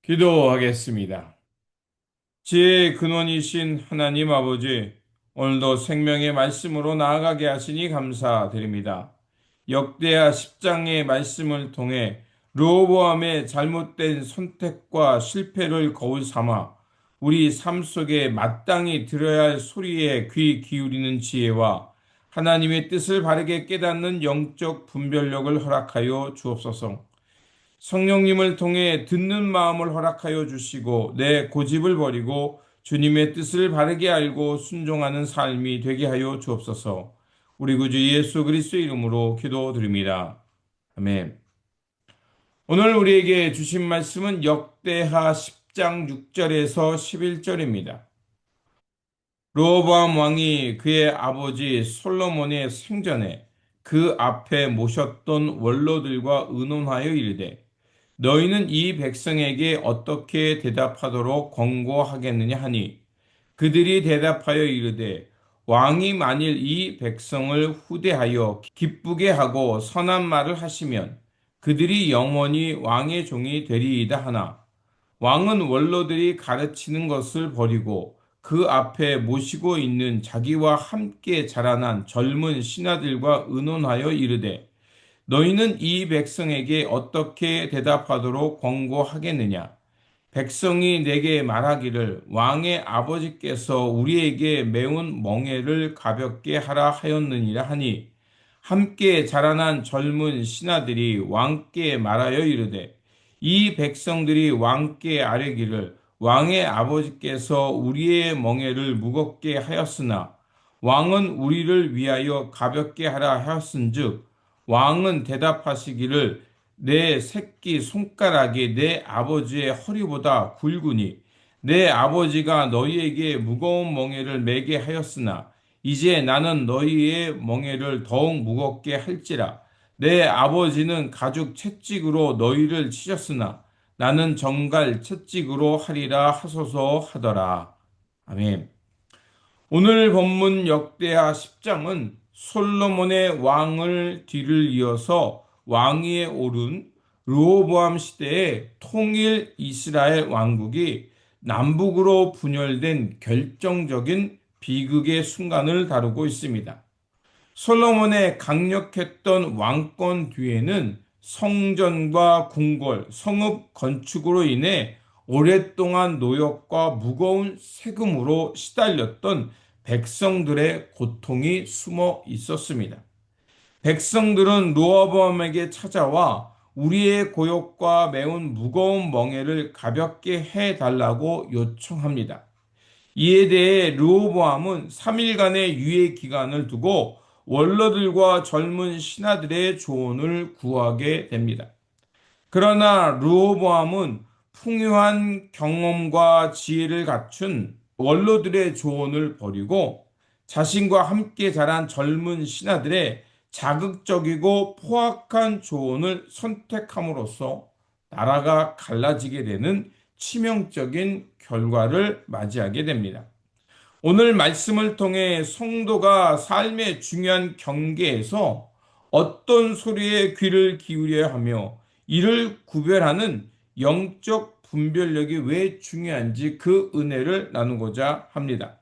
기도하겠습니다. 지혜의 근원이신 하나님 아버지, 오늘도 생명의 말씀으로 나아가게 하시니 감사드립니다. 역대하 10장의 말씀을 통해 르호보암의 잘못된 선택과 실패를 거울 삼아 우리 삶 속에 마땅히 들어야 할 소리에 귀 기울이는 지혜와 하나님의 뜻을 바르게 깨닫는 영적 분별력을 허락하여 주옵소서. 성령님을 통해 듣는 마음을 허락하여 주시고 내 고집을 버리고 주님의 뜻을 바르게 알고 순종하는 삶이 되게 하여 주옵소서. 우리 구주 예수 그리스도의 이름으로 기도드립니다. 아멘. 오늘 우리에게 주신 말씀은 역대하 10장 6절에서 11절입니다. 르호보암 왕이 그의 아버지 솔로몬의 생전에 그 앞에 모셨던 원로들과 의논하여 이르되 너희는 이 백성에게 어떻게 대답하도록 권고하겠느냐 하니 그들이 대답하여 이르되 왕이 만일 이 백성을 후대하여 기쁘게 하고 선한 말을 하시면 그들이 영원히 왕의 종이 되리이다 하나 왕은 원로들이 가르치는 것을 버리고 그 앞에 모시고 있는 자기와 함께 자라난 젊은 신하들과 의논하여 이르되 너희는 이 백성에게 어떻게 대답하도록 권고하겠느냐? 백성이 내게 말하기를 왕의 아버지께서 우리에게 매운 멍에를 가볍게 하라 하였느니라 하니 함께 자라난 젊은 신하들이 왕께 말하여 이르되 이 백성들이 왕께 아뢰기를 왕의 아버지께서 우리의 멍에를 무겁게 하였으나 왕은 우리를 위하여 가볍게 하라 하였은즉 왕은 대답하시기를 내 새끼 손가락이 내 아버지의 허리보다 굵으니 내 아버지가 너희에게 무거운 멍에를 매게 하였으나 이제 나는 너희의 멍에를 더욱 무겁게 할지라 내 아버지는 가죽 채찍으로 너희를 치셨으나 나는 정갈 채찍으로 하리라 하소서 하더라. 아멘. 오늘 본문 역대하 10장은 솔로몬의 왕을 뒤를 이어서 왕위에 오른 르호보암 시대의 통일 이스라엘 왕국이 남북으로 분열된 결정적인 비극의 순간을 다루고 있습니다. 솔로몬의 강력했던 왕권 뒤에는 성전과 궁궐, 성읍 건축으로 인해 오랫동안 노역과 무거운 세금으로 시달렸던 백성들의 고통이 숨어 있었습니다. 백성들은 르호보암에게 찾아와 우리의 고역과 매운 무거운 멍에를 가볍게 해달라고 요청합니다. 이에 대해 르호보암은 3일간의 유예 기간을 두고 원로들과 젊은 신하들의 조언을 구하게 됩니다. 그러나 르호보암은 풍요한 경험과 지혜를 갖춘 원로들의 조언을 버리고 자신과 함께 자란 젊은 신하들의 자극적이고 포악한 조언을 선택함으로써 나라가 갈라지게 되는 치명적인 결과를 맞이하게 됩니다. 오늘 말씀을 통해 성도가 삶의 중요한 경계에서 어떤 소리에 귀를 기울여야 하며 이를 구별하는 영적 분별력이 왜 중요한지 그 은혜를 나누고자 합니다.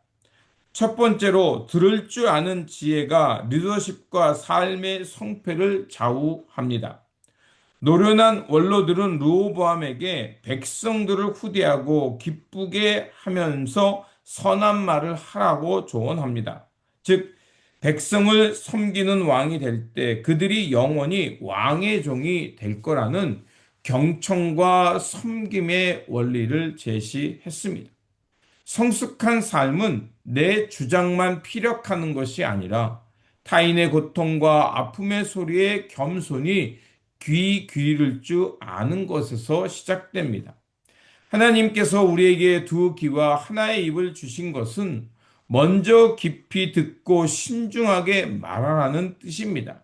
첫 번째로 들을 줄 아는 지혜가 리더십과 삶의 성패를 좌우합니다. 노련한 원로들은 르호보암에게 백성들을 후대하고 기쁘게 하면서 선한 말을 하라고 조언합니다. 즉, 백성을 섬기는 왕이 될 때 그들이 영원히 왕의 종이 될 거라는 경청과 섬김의 원리를 제시했습니다. 성숙한 삶은 내 주장만 피력하는 것이 아니라 타인의 고통과 아픔의 소리에 겸손히 귀 기울일 줄 아는 것에서 시작됩니다. 하나님께서 우리에게 두 귀와 하나의 입을 주신 것은 먼저 깊이 듣고 신중하게 말하라는 뜻입니다.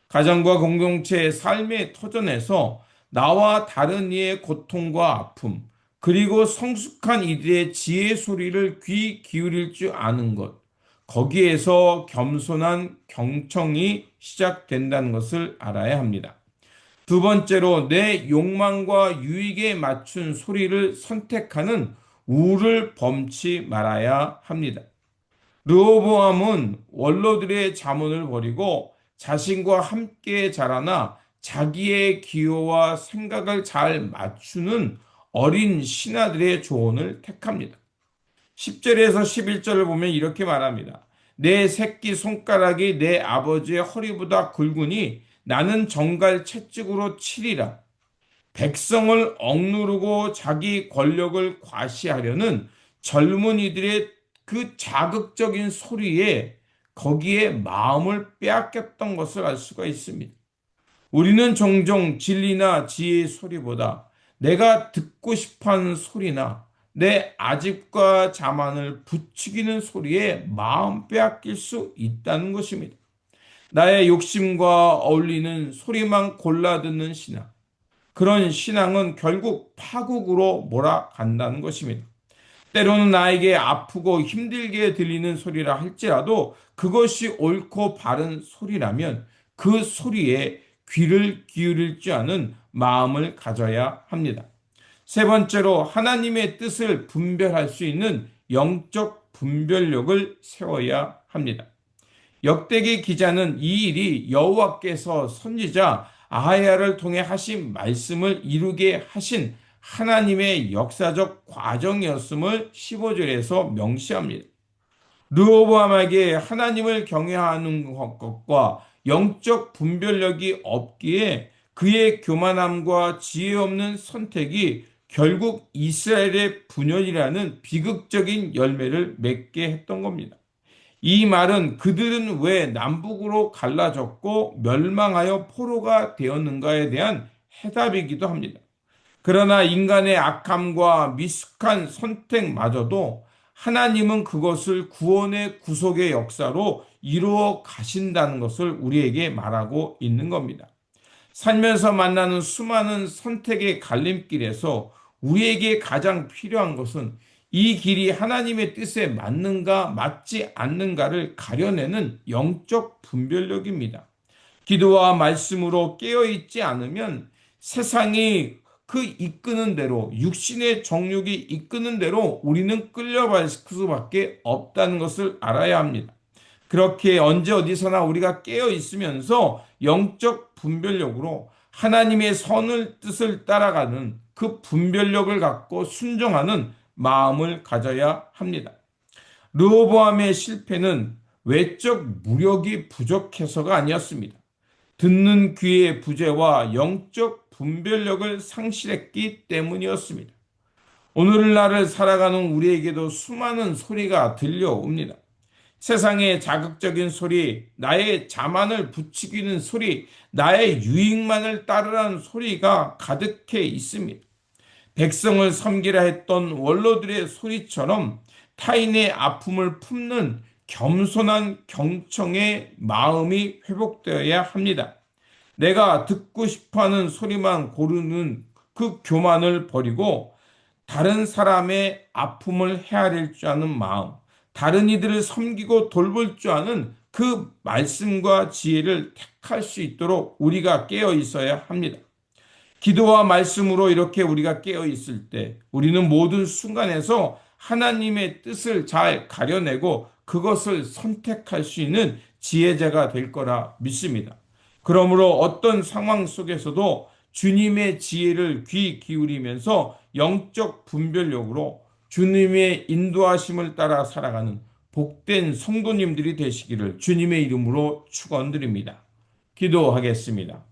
가정과 공동체의 삶의 터전에서 나와 다른 이의 고통과 아픔, 그리고 성숙한 이들의 지혜 소리를 귀 기울일 줄 아는 것, 거기에서 겸손한 경청이 시작된다는 것을 알아야 합니다. 두 번째로 내 욕망과 유익에 맞춘 소리를 선택하는 우를 범치 말아야 합니다. 르호보암은 원로들의 자문을 버리고 자신과 함께 자라나 자기의 기호와 생각을 잘 맞추는 어린 신하들의 조언을 택합니다. 10절에서 11절을 보면 이렇게 말합니다. 내 새끼 손가락이 내 아버지의 허리보다 굵으니 나는 정갈 채찍으로 치리라. 백성을 억누르고 자기 권력을 과시하려는 젊은이들의 그 자극적인 소리에 거기에 마음을 빼앗겼던 것을 알 수가 있습니다. 우리는 종종 진리나 지혜의 소리보다 내가 듣고 싶어하는 소리나 내 아집과 자만을 부추기는 소리에 마음 빼앗길 수 있다는 것입니다. 나의 욕심과 어울리는 소리만 골라 듣는 신앙. 그런 신앙은 결국 파국으로 몰아간다는 것입니다. 때로는 나에게 아프고 힘들게 들리는 소리라 할지라도 그것이 옳고 바른 소리라면 그 소리에 귀를 기울일 줄 아는 마음을 가져야 합니다. 세 번째로 하나님의 뜻을 분별할 수 있는 영적 분별력을 세워야 합니다. 역대기 기자는 이 일이 여호와께서 선지자 아하야를 통해 하신 말씀을 이루게 하신 하나님의 역사적 과정이었음을 15절에서 명시합니다. 르호보암에게 하나님을 경외하는 것과 영적 분별력이 없기에 그의 교만함과 지혜 없는 선택이 결국 이스라엘의 분열이라는 비극적인 열매를 맺게 했던 겁니다. 이 말은 그들은 왜 남북으로 갈라졌고 멸망하여 포로가 되었는가에 대한 해답이기도 합니다. 그러나 인간의 악함과 미숙한 선택마저도 하나님은 그것을 구원의 구속의 역사로 이루어 가신다는 것을 우리에게 말하고 있는 겁니다. 살면서 만나는 수많은 선택의 갈림길에서 우리에게 가장 필요한 것은 이 길이 하나님의 뜻에 맞는가 맞지 않는가를 가려내는 영적 분별력입니다. 기도와 말씀으로 깨어있지 않으면 세상이 그 이끄는 대로 육신의 정욕이 이끄는 대로 우리는 끌려갈 수밖에 없다는 것을 알아야 합니다. 그렇게 언제 어디서나 우리가 깨어 있으면서 영적 분별력으로 하나님의 선을 뜻을 따라가는 그 분별력을 갖고 순종하는 마음을 가져야 합니다. 르호보암의 실패는 외적 무력이 부족해서가 아니었습니다. 듣는 귀의 부재와 영적 분별력을 상실했기 때문이었습니다. 오늘날을 살아가는 우리에게도 수많은 소리가 들려옵니다. 세상의 자극적인 소리, 나의 자만을 부추기는 소리, 나의 유익만을 따르라는 소리가 가득해 있습니다. 백성을 섬기라 했던 원로들의 소리처럼 타인의 아픔을 품는 겸손한 경청의 마음이 회복되어야 합니다. 내가 듣고 싶어하는 소리만 고르는 그 교만을 버리고 다른 사람의 아픔을 헤아릴 줄 아는 마음, 다른 이들을 섬기고 돌볼 줄 아는 그 말씀과 지혜를 택할 수 있도록 우리가 깨어 있어야 합니다. 기도와 말씀으로 이렇게 우리가 깨어 있을 때 우리는 모든 순간에서 하나님의 뜻을 잘 가려내고 그것을 선택할 수 있는 지혜자가 될 거라 믿습니다. 그러므로 어떤 상황 속에서도 주님의 지혜를 귀 기울이면서 영적 분별력으로 주님의 인도하심을 따라 살아가는 복된 성도님들이 되시기를 주님의 이름으로 축원드립니다. 기도하겠습니다.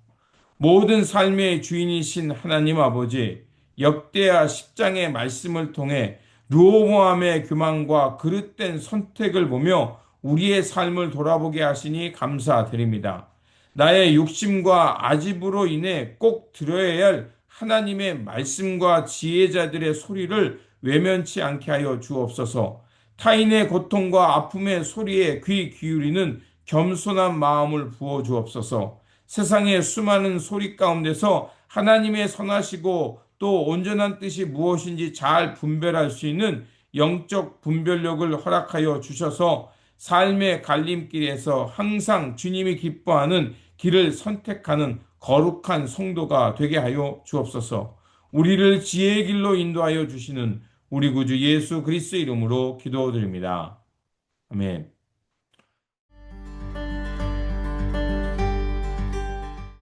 모든 삶의 주인이신 하나님 아버지, 역대하 10장의 말씀을 통해 르호보암의 교만과 그릇된 선택을 보며 우리의 삶을 돌아보게 하시니 감사드립니다. 나의 욕심과 아집으로 인해 꼭 들어야 할 하나님의 말씀과 지혜자들의 소리를 외면치 않게 하여 주옵소서. 타인의 고통과 아픔의 소리에 귀 기울이는 겸손한 마음을 부어 주옵소서. 세상의 수많은 소리 가운데서 하나님의 선하시고 또 온전한 뜻이 무엇인지 잘 분별할 수 있는 영적 분별력을 허락하여 주셔서 삶의 갈림길에서 항상 주님이 기뻐하는 길을 선택하는 거룩한 성도가 되게 하여 주옵소서. 우리를 지혜의 길로 인도하여 주시는 우리 구주 예수 그리스도 이름으로 기도드립니다. 아멘.